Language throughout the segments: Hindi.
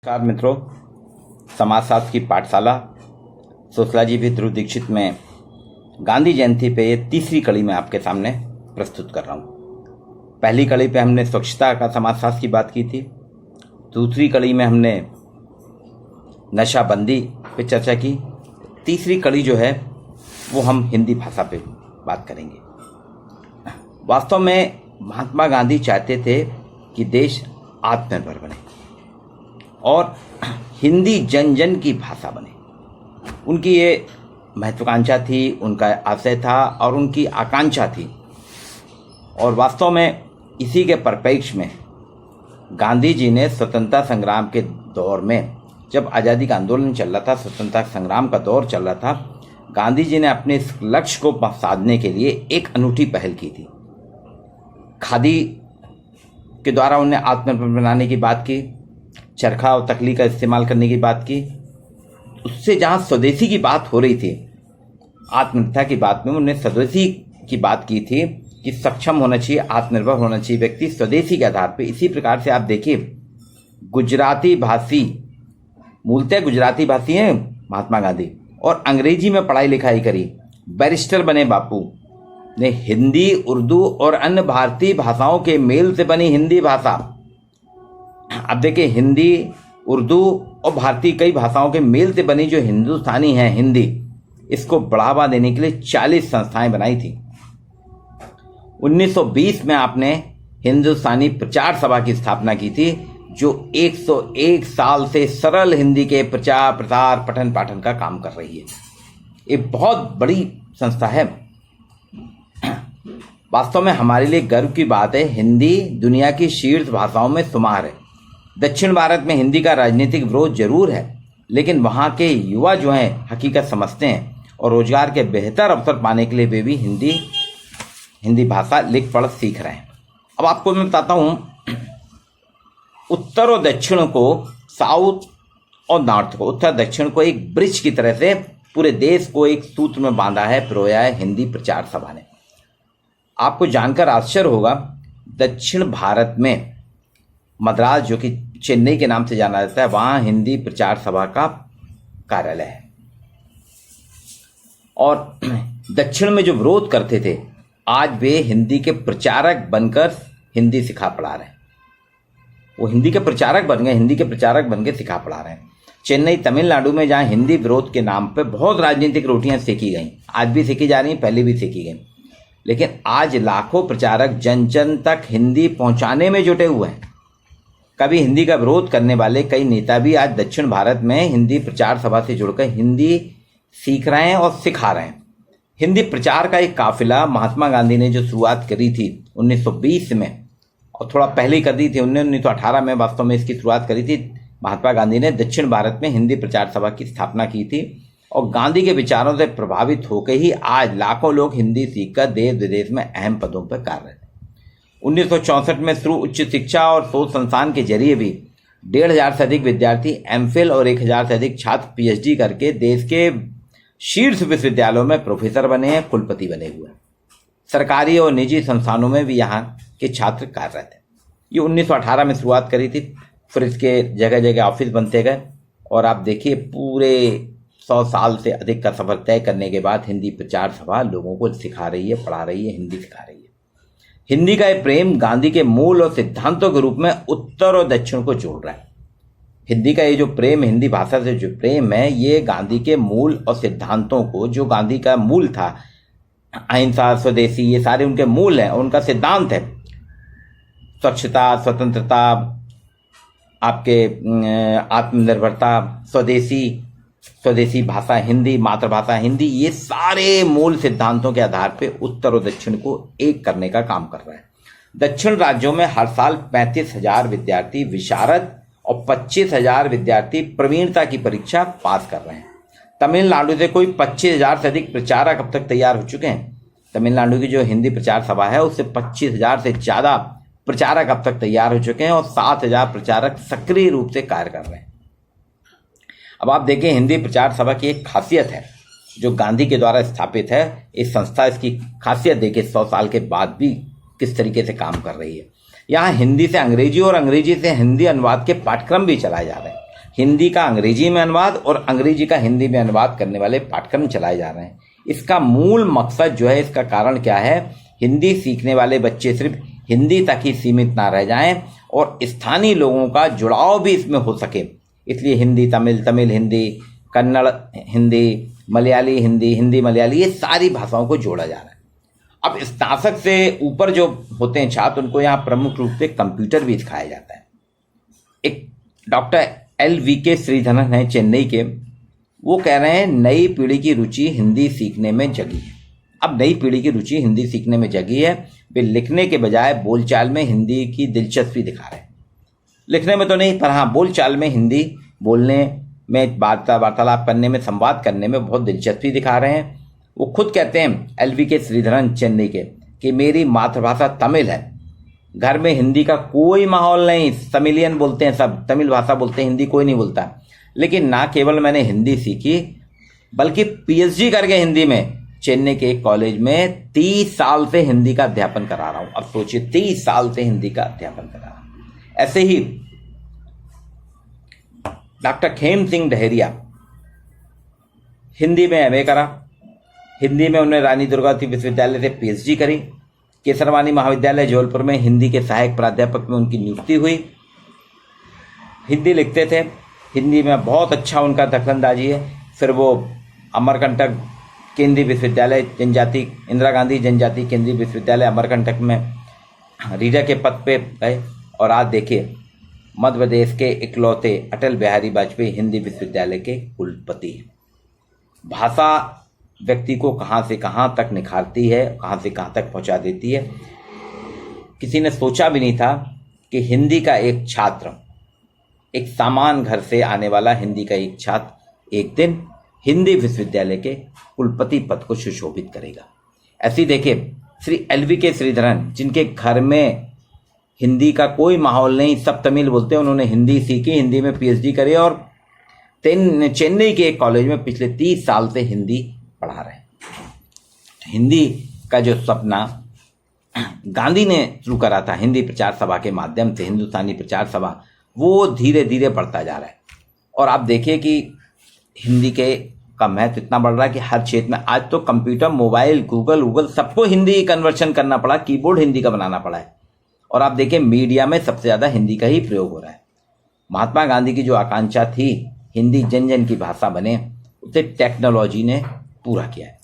नमस्कार मित्रों, समाजशास्त्र की पाठशाला सोशलॉजी विद ध्रुव दीक्षित में गांधी जयंती पे ये तीसरी कड़ी में आपके सामने प्रस्तुत कर रहा हूँ। पहली कड़ी पे हमने स्वच्छता का समाजशास्त्र की बात की थी। दूसरी कड़ी में हमने नशाबंदी पे चर्चा की। तीसरी कड़ी जो है वो हम हिंदी भाषा पे बात करेंगे। वास्तव में महात्मा गांधी चाहते थे कि देश आत्मनिर्भर बने और हिंदी जन जन की भाषा बने। उनकी ये महत्वाकांक्षा थी, उनका आशय था और उनकी आकांक्षा थी। और वास्तव में इसी के परिप्रेक्ष्य में गांधी जी ने स्वतंत्रता संग्राम के दौर में, जब आज़ादी का आंदोलन चल रहा था, स्वतंत्रता संग्राम का दौर चल रहा था, गांधी जी ने अपने इस लक्ष्य को साधने के लिए एक अनूठी पहल की थी। खादी के द्वारा उन्हें आत्मनिर्भर बनाने की बात की, चरखा और तकली का इस्तेमाल करने की बात की। उससे जहाँ स्वदेशी की बात हो रही थी, आत्मनिर्भरता की बात में उन्होंने स्वदेशी की बात की थी कि सक्षम होना चाहिए, आत्मनिर्भर होना चाहिए व्यक्ति स्वदेशी के आधार पे। इसी प्रकार से आप देखिए, गुजराती भाषी, मूलतः गुजराती भाषी हैं महात्मा गांधी, और अंग्रेजी में पढ़ाई लिखाई करी, बैरिस्टर बने बापू ने। हिंदी, उर्दू और अन्य भारतीय भाषाओं के मेल से बनी हिंदी भाषा। अब देखिए, हिंदी, उर्दू और भारतीय कई भाषाओं के मेल से बनी जो हिंदुस्तानी है हिंदी, इसको बढ़ावा देने के लिए 40 संस्थाएं बनाई थी। 1920 में आपने हिंदुस्तानी प्रचार सभा की स्थापना की थी, जो 101 साल से सरल हिंदी के प्रचार, प्रसार, पठन पाठन का काम कर रही है। ये बहुत बड़ी संस्था है। वास्तव में हमारे लिए गर्व की बात है, हिंदी दुनिया की शीर्ष भाषाओं में शुमार है। दक्षिण भारत में हिंदी का राजनीतिक विरोध जरूर है, लेकिन वहाँ के युवा जो हैं हकीकत समझते हैं और रोजगार के बेहतर अवसर पाने के लिए वे भी हिंदी भाषा लिख पढ़ सीख रहे हैं। अब आपको मैं बताता हूँ, उत्तर और दक्षिण को, साउथ और नॉर्थ को, उत्तर दक्षिण को एक ब्रिज की तरह से पूरे देश को एक सूत्र में बांधा है, पिरोया है हिंदी प्रचार सभा ने। आपको जानकर आश्चर्य होगा, दक्षिण भारत में मद्रास, जो कि चेन्नई के नाम से जाना जाता है, वहाँ हिंदी प्रचार सभा का कार्यालय है। और दक्षिण में जो विरोध करते थे, आज वे हिंदी के प्रचारक बनकर हिंदी सिखा पढ़ा रहे हैं। वो हिंदी के प्रचारक बन गए, हिंदी के प्रचारक बन के सिखा पढ़ा रहे हैं। चेन्नई, तमिलनाडु में जहाँ हिंदी विरोध के नाम पे बहुत राजनीतिक रोटियां सेकी गई, आज भी सेकी जा रही, पहले भी सेकी गई, लेकिन आज लाखों प्रचारक जन जन तक हिंदी पहुंचाने में जुटे हुए हैं। कभी हिंदी का विरोध करने वाले कई नेता भी आज दक्षिण भारत में हिंदी प्रचार सभा से जुड़कर हिंदी सीख रहे हैं और सिखा रहे हैं। हिंदी प्रचार का एक काफिला महात्मा गांधी ने जो शुरुआत करी थी 1920 में, और थोड़ा पहले कर दी थी 1918 में, वास्तव में इसकी शुरुआत करी थी महात्मा गांधी ने। दक्षिण भारत में हिंदी प्रचार सभा की स्थापना की थी और गांधी के विचारों से प्रभावित होकर ही आज लाखों लोग हिंदी सीखकर देश विदेश में अहम पदों पर कार्यरत हैं। 1964 में शुरू उच्च शिक्षा और शोध संस्थान के जरिए भी 1,500 से अधिक विद्यार्थी एमफिल और 1,000 से अधिक छात्र पीएचडी करके देश के शीर्ष विश्वविद्यालयों में प्रोफेसर बने हैं, कुलपति बने हुए हैं। सरकारी और निजी संस्थानों में भी यहाँ के छात्र कार्यरत हैं। ये 1918 में शुरुआत करी थी, फिर इसके जगह जगह ऑफिस बनते गए, और आप देखिए पूरे 100 साल से अधिक का सफर तय करने के बाद हिंदी प्रचार सभा लोगों को सिखा रही है, पढ़ा रही है, हिंदी सिखा रही है। हिंदी का ये प्रेम गांधी के मूल और सिद्धांतों के रूप में उत्तर और दक्षिण को जोड़ रहा है। हिंदी का ये जो प्रेम, हिंदी भाषा से जो प्रेम है, ये गांधी के मूल और सिद्धांतों को, जो गांधी का मूल था, अहिंसा, स्वदेशी, ये सारे उनके मूल हैं, उनका सिद्धांत है। स्वच्छता, स्वतंत्रता, आपके आत्मनिर्भरता, स्वदेशी भाषा हिंदी, मातृभाषा हिंदी, ये सारे मूल सिद्धांतों के आधार पे उत्तर और दक्षिण को एक करने का काम कर रहा है। दक्षिण राज्यों में हर साल 35,000 विद्यार्थी विशारद और 25,000 विद्यार्थी प्रवीणता की परीक्षा पास कर रहे हैं। तमिलनाडु से कोई 25,000 से अधिक प्रचारक अब तक तैयार हो चुके हैं। तमिलनाडु की जो हिंदी प्रचार सभा है, उससे 25,000 से ज़्यादा प्रचारक अब तक तैयार हो चुके हैं और 7,000 प्रचारक सक्रिय रूप से कार्य कर रहे हैं। अब आप देखिए, हिंदी प्रचार सभा की एक खासियत है जो गांधी के द्वारा स्थापित है। इस संस्था इसकी खासियत देखिए 100 साल के बाद भी किस तरीके से काम कर रही है। यहाँ हिंदी से अंग्रेजी और अंग्रेजी से हिंदी अनुवाद के पाठ्यक्रम भी चलाए जा रहे हैं। हिंदी का अंग्रेजी में अनुवाद और अंग्रेजी का हिंदी में अनुवाद करने वाले पाठ्यक्रम चलाए जा रहे हैं। इसका मूल मकसद जो है, इसका कारण क्या है, हिंदी सीखने वाले बच्चे सिर्फ हिंदी तक ही सीमित ना रह जाएं और स्थानीय लोगों का जुड़ाव भी इसमें हो सके। इसलिए हिंदी तमिल, तमिल हिंदी, कन्नड़ हिंदी, मलयाली हिंदी, हिंदी मलयाली, ये सारी भाषाओं को जोड़ा जा रहा है। अब स्नातक से ऊपर जो होते हैं छात्र, उनको यहाँ प्रमुख रूप से कंप्यूटर भी सिखाया जाता है। एक डॉक्टर LVK श्रीधरन है चेन्नई के, वो कह रहे हैं नई पीढ़ी की रुचि हिंदी सीखने में जगी है। अब नई पीढ़ी की रुचि हिंदी सीखने में जगी है। वे लिखने के बजाय बोलचाल में हिंदी की दिलचस्पी दिखा रहे हैं। लिखने में तो नहीं, पर हाँ बोलचाल में हिंदी बोलने में, वार्तालाप करने में, संवाद करने में बहुत दिलचस्पी दिखा रहे हैं। वो खुद कहते हैं LVK श्रीधरन चेन्नई के कि मेरी मातृभाषा तमिल है, घर में हिंदी का कोई माहौल नहीं, तमिलियन बोलते हैं सब, तमिल भाषा बोलते हैं, हिंदी कोई नहीं बोलता। लेकिन ना केवल मैंने हिंदी सीखी बल्कि PhD करके हिंदी में चेन्नई के एक कॉलेज में 30 साल से हिंदी का अध्यापन करा रहा हूं। अब सोचिए 30 साल से हिंदी का अध्यापन करा रहा हूं। ऐसे ही डॉक्टर खेम सिंह डहेरिया हिंदी में MA करा, हिंदी में उन्होंने रानी दुर्गावती विश्वविद्यालय से PhD करी। केसरवानी महाविद्यालय जबलपुर में हिंदी के सहायक प्राध्यापक में उनकी नियुक्ति हुई। हिंदी लिखते थे, हिंदी में बहुत अच्छा उनका दखलंदाजी है। फिर वो अमरकंटक केंद्रीय विश्वविद्यालय जनजाति, इंदिरा गांधी जनजाति केंद्रीय विश्वविद्यालय अमरकंटक में रीडर के पद पे गए। और आज देखिए मध्य प्रदेश के इकलौते अटल बिहारी वाजपेयी हिंदी विश्वविद्यालय के कुलपति हैं। भाषा व्यक्ति को कहाँ से कहाँ तक निखारती है, कहाँ से कहाँ तक पहुँचा देती है। किसी ने सोचा भी नहीं था कि हिंदी का एक छात्र, एक सामान्य घर से आने वाला हिंदी का एक छात्र एक दिन हिंदी विश्वविद्यालय के कुलपति पद को सुशोभित करेगा। ऐसी देखिए श्री LVK श्रीधरन, जिनके घर में हिंदी का कोई माहौल नहीं, सब तमिल बोलते हैं, उन्होंने हिंदी सीखी, हिंदी में PhD करी और चेन्नई के एक कॉलेज में पिछले 30 साल से हिंदी पढ़ा रहे हैं। हिंदी का जो सपना गांधी ने शुरू करा था हिंदी प्रचार सभा के माध्यम से, हिंदुस्तानी प्रचार सभा, वो धीरे धीरे बढ़ता जा रहा है। और आप देखिए कि हिंदी का महत्व इतना बढ़ रहा है कि हर क्षेत्र में आज तो कंप्यूटर, मोबाइल, गूगल सबको हिंदी कन्वर्शन करना पड़ा, कीबोर्ड हिंदी का बनाना पड़ा है। और आप देखिए मीडिया में सबसे ज़्यादा हिंदी का ही प्रयोग हो रहा है। महात्मा गांधी की जो आकांक्षा थी हिंदी जन जन की भाषा बने, उसे टेक्नोलॉजी ने पूरा किया है।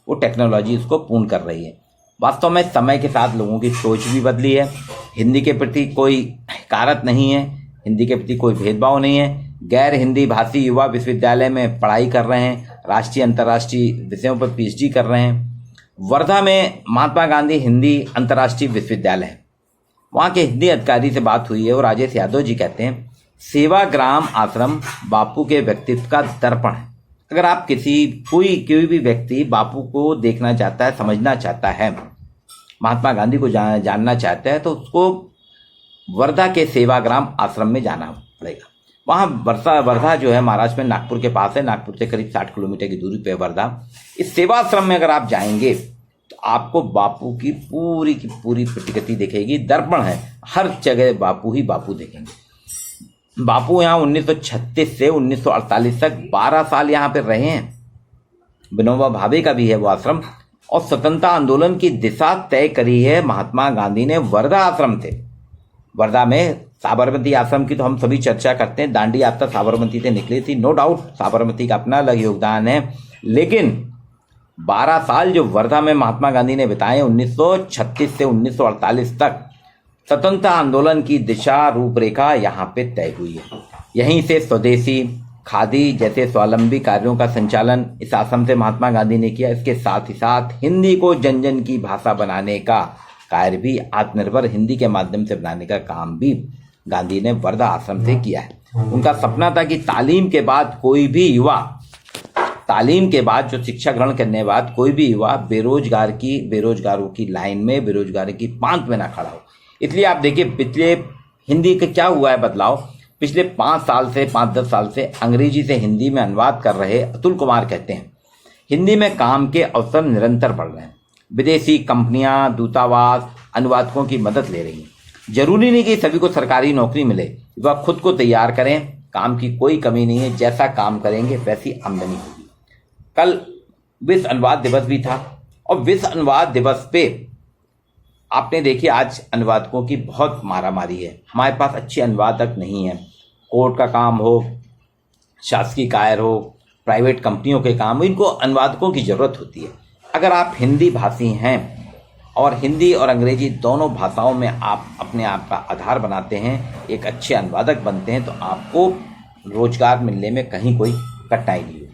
वो टेक्नोलॉजी उसको पूर्ण कर रही है। वास्तव में समय के साथ लोगों की सोच भी बदली है। हिंदी के प्रति कोई कारत नहीं है, हिंदी के प्रति कोई भेदभाव नहीं है। गैर हिंदी भाषी युवा विश्वविद्यालय में पढ़ाई कर रहे हैं, राष्ट्रीय अंतर्राष्ट्रीय विषयों पर PhD कर रहे हैं। वर्धा में महात्मा गांधी हिंदी अंतर्राष्ट्रीय विश्वविद्यालय है, वहाँ के हिंदी अधिकारी से बात हुई है और राजेश यादव जी कहते हैं सेवाग्राम आश्रम बापू के व्यक्तित्व का दर्पण है। अगर आप कोई भी व्यक्ति बापू को देखना चाहता है, समझना चाहता है, महात्मा गांधी को जानना चाहता है, तो उसको वर्धा के सेवाग्राम आश्रम में जाना पड़ेगा। वहाँ वर्धा जो है महाराष्ट्र में नागपुर के पास है, नागपुर से करीब 60 किलोमीटर की दूरी पे वर्धा। इस सेवाश्रम में अगर आप जाएंगे तो आपको बापू की पूरी प्रतिकृति दिखेगी, दर्पण है, हर जगह बापू ही बापू देखेंगे। बापू यहाँ 1936 से 1948 तक 12 साल यहाँ पे रहे हैं। विनोबा भावे का भी है वो आश्रम। और स्वतंत्रता आंदोलन की दिशा तय करी है महात्मा गांधी ने वर्धा आश्रम से। वर्धा में साबरमती आश्रम की तो हम सभी चर्चा करते हैं, दांडी यात्रा साबरमती से निकली थी, नो डाउट साबरमती का अपना अलग योगदान है। लेकिन 12 साल जो वर्धा में महात्मा गांधी ने बिताए 1936 से 1948 तक, स्वतंत्रता आंदोलन की दिशा रूपरेखा यहाँ पे तय हुई है। यहीं से स्वदेशी खादी जैसे स्वावलंबी कार्यों का संचालन इस आश्रम से महात्मा गांधी ने किया। इसके साथ ही साथ हिंदी को जन जन की भाषा बनाने का कार्य भी, आत्मनिर्भर हिंदी के माध्यम से बनाने का काम भी गांधी ने वर्धा आश्रम से किया है। उनका सपना था कि तालीम के बाद कोई भी युवा, तालीम के बाद जो शिक्षा ग्रहण करने के बाद कोई भी युवा बेरोजगारों की लाइन में, बेरोजगारी की पांत में ना खड़ा हो। इसलिए आप देखिए पिछले हिंदी का क्या हुआ है बदलाव। पिछले 5-10 साल से अंग्रेजी से हिंदी में अनुवाद कर रहे अतुल कुमार कहते हैं हिंदी में काम के अवसर निरंतर बढ़ रहे हैं। विदेशी कंपनियां, दूतावास अनुवादकों की मदद ले रही हैं। जरूरी नहीं कि सभी को सरकारी नौकरी मिले, वह खुद को तैयार करें, काम की कोई कमी नहीं है, जैसा काम करेंगे वैसी आमदनी होगी। कल विश्व अनुवाद दिवस भी था और विश्व अनुवाद दिवस पे आपने देखिए आज अनुवादकों की बहुत मारामारी है। हमारे पास अच्छे अनुवादक नहीं है। कोर्ट का काम हो, शासकीय कार्य हो, प्राइवेट कंपनियों के काम हो, इनको अनुवादकों की ज़रूरत होती है। अगर आप हिंदी भाषी हैं और हिंदी और अंग्रेजी दोनों भाषाओं में आप अपने आप का आधार बनाते हैं, एक अच्छे अनुवादक बनते हैं, तो आपको रोजगार मिलने में कहीं कोई कठिनाई नहीं होगी।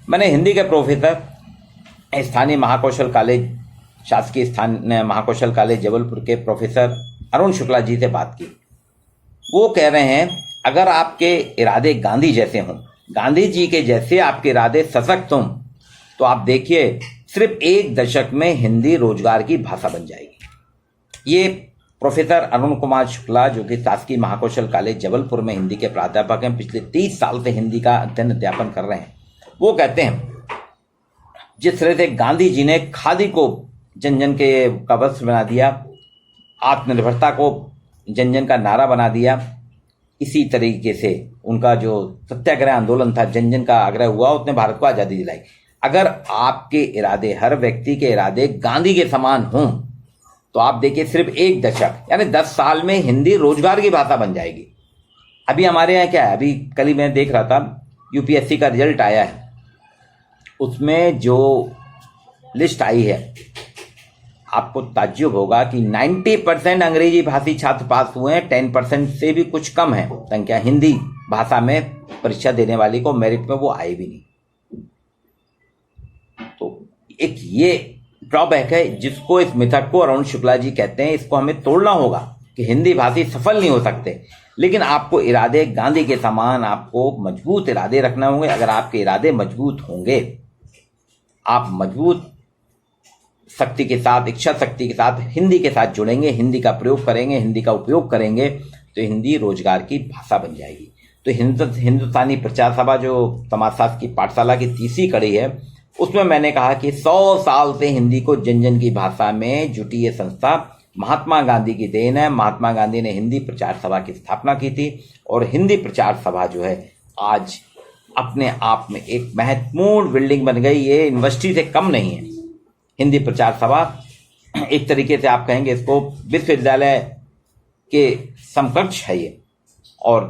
मैंने हिंदी के प्रोफेसर स्थानीय महाकौशल कॉलेज, शासकीय स्थानीय महाकौशल कॉलेज जबलपुर के प्रोफेसर अरुण शुक्ला जी से बात की। वो कह रहे हैं अगर आपके इरादे गांधी जैसे हों, गांधी जी के जैसे आपके इरादे सशक्त हों, तो आप देखिए सिर्फ 1 दशक में हिंदी रोजगार की भाषा बन जाएगी। ये प्रोफेसर अरुण कुमार शुक्ला जो कि शासकीय महाकौशल कॉलेज जबलपुर में हिंदी के प्राध्यापक हैं, पिछले 30 साल से हिंदी का अध्ययन अध्यापन कर रहे हैं। वो कहते हैं जिस तरह से गांधी जी ने खादी को जन जन के का वस्त्र बना दिया, आत्मनिर्भरता को जन जन का नारा बना दिया, इसी तरीके से उनका जो सत्याग्रह आंदोलन था, जन जन का आग्रह हुआ, उसने भारत को आज़ादी दिलाई। अगर आपके इरादे, हर व्यक्ति के इरादे गांधी के समान हों, तो आप देखिए सिर्फ 1 दशक यानी 10 साल में हिंदी रोजगार की भाषा बन जाएगी। अभी हमारे यहाँ क्या है, अभी कल ही मैं देख रहा था यूपीएससी का रिजल्ट आया है, उसमें जो लिस्ट आई है आपको ताज्जुब होगा कि 90% अंग्रेजी भाषी छात्र पास हुए हैं, 10% से भी कुछ कम है संख्या हिंदी भाषा में परीक्षा देने वाली को मेरिट में वो आए भी नहीं। तो एक ये ड्रॉबैक है जिसको, इस मिथक को अरुण शुक्ला जी कहते हैं, इसको हमें तोड़ना होगा कि हिंदी भाषी सफल नहीं हो सकते। लेकिन आपको इरादे गांधी के समान, आपको मजबूत इरादे रखना होंगे। अगर आपके इरादे मजबूत होंगे, आप मजबूत शक्ति के साथ, इच्छा शक्ति के साथ हिंदी के साथ जुड़ेंगे, हिंदी का प्रयोग करेंगे, हिंदी का उपयोग करेंगे, तो हिंदी रोजगार की भाषा बन जाएगी। तो हिंदुस्तानी प्रचार सभा जो समाजशास्त्र की पाठशाला की तीसरी कड़ी है, उसमें मैंने कहा कि 100 साल से हिंदी को जन जन की भाषा में जुटी ये संस्था महात्मा गांधी की देन है। महात्मा गांधी ने हिंदी प्रचार सभा की स्थापना की थी और हिंदी प्रचार सभा जो है आज अपने आप में एक महत्वपूर्ण बिल्डिंग बन गई। ये यूनिवर्सिटी से कम नहीं है। हिंदी प्रचार सभा एक तरीके से आप कहेंगे इसको विश्वविद्यालय के समकक्ष है ये। और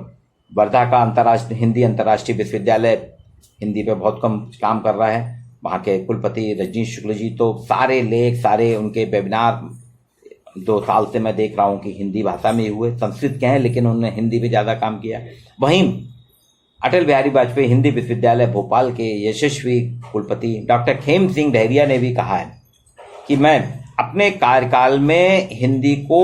वर्धा का अंतर्राष्ट्रीय विश्वविद्यालय हिंदी पे बहुत कम काम कर रहा है। वहाँ के कुलपति रजनीश शुक्ल जी तो सारे लेख, सारे उनके वेबिनार 2 साल से मैं देख रहा हूँ कि हिंदी भाषा में हुए। संस्कृत के हैं लेकिन उन्होंने हिंदी पे ज़्यादा काम किया। वहीं अटल बिहारी वाजपेयी हिंदी विश्वविद्यालय भोपाल के यशस्वी कुलपति डॉक्टर खेम सिंह डहरिया ने भी कहा है कि मैं अपने कार्यकाल में हिंदी को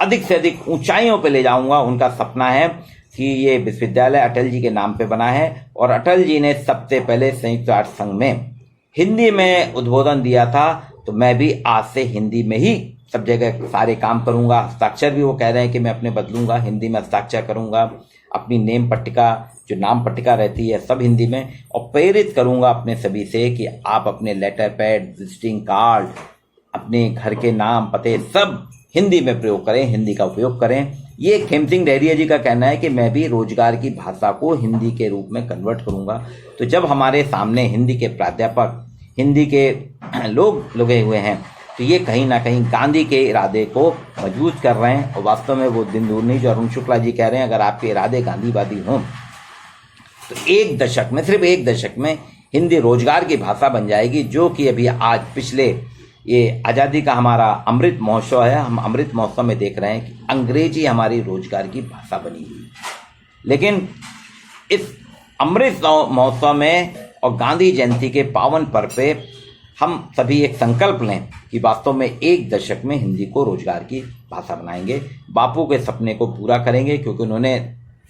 अधिक से अधिक ऊंचाइयों पर ले जाऊंगा। उनका सपना है कि ये विश्वविद्यालय अटल जी के नाम पे बना है और अटल जी ने सबसे पहले संयुक्त राष्ट्र संघ में हिंदी में उद्बोधन दिया था। तो मैं भी आज से हिंदी में ही सब जगह सारे काम करूंगा। हस्ताक्षर भी वो कह रहे हैं कि मैं अपने बदलूंगा, हिंदी में हस्ताक्षर करूंगा। अपनी नेम पट्टिका, जो नाम पट्टिका रहती है, सब हिंदी में। और प्रेरित करूंगा अपने सभी से कि आप अपने लेटर पैड, विजिटिंग कार्ड, अपने घर के नाम पते सब हिंदी में प्रयोग करें, हिंदी का उपयोग करें। ये खेम सिंह डहरिया जी का कहना है कि मैं भी रोजगार की भाषा को हिंदी के रूप में कन्वर्ट करूंगा। तो जब हमारे सामने हिंदी के प्राध्यापक, हिंदी के लोग लगे हुए हैं, तो ये कहीं ना कहीं गांधी के इरादे को मजबूत कर रहे हैं। और वास्तव में वो दिन दूर नहीं जो अरुण शुक्ला जी कह रहे हैं, अगर आपके इरादे गांधीवादी हों तो 1 दशक में, सिर्फ 1 दशक में हिंदी रोजगार की भाषा बन जाएगी। जो कि अभी आज पिछले ये आज़ादी का हमारा अमृत महोत्सव है, हम अमृत महोत्सव में देख रहे हैं कि अंग्रेजी हमारी रोजगार की भाषा बनी हुई है। लेकिन इस अमृत महोत्सव में और गांधी जयंती के पावन पर्व पे हम सभी एक संकल्प लें कि वास्तव में 1 दशक में हिंदी को रोजगार की भाषा बनाएंगे, बापू के सपने को पूरा करेंगे। क्योंकि उन्होंने,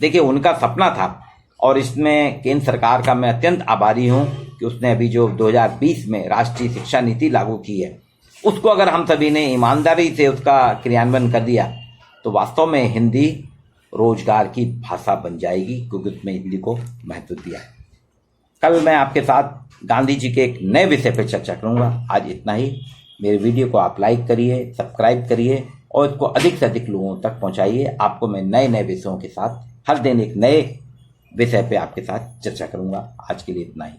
देखिए, उनका सपना था और इसमें केंद्र सरकार का मैं अत्यंत आभारी हूं कि उसने अभी जो 2020 में राष्ट्रीय शिक्षा नीति लागू की है, उसको अगर हम सभी ने ईमानदारी से उसका क्रियान्वयन कर दिया तो वास्तव में हिंदी रोजगार की भाषा बन जाएगी, क्योंकि उसमें हिंदी को महत्व दिया है। कल मैं आपके साथ गांधी जी के एक नए विषय पर चर्चा करूंगा। आज इतना ही। मेरे वीडियो को आप लाइक करिए, सब्सक्राइब करिए और इसको अधिक से अधिक लोगों तक पहुंचाइए। आपको मैं नए नए विषयों के साथ हर दिन एक नए विषय पे आपके साथ चर्चा करूंगा। आज के लिए इतना ही।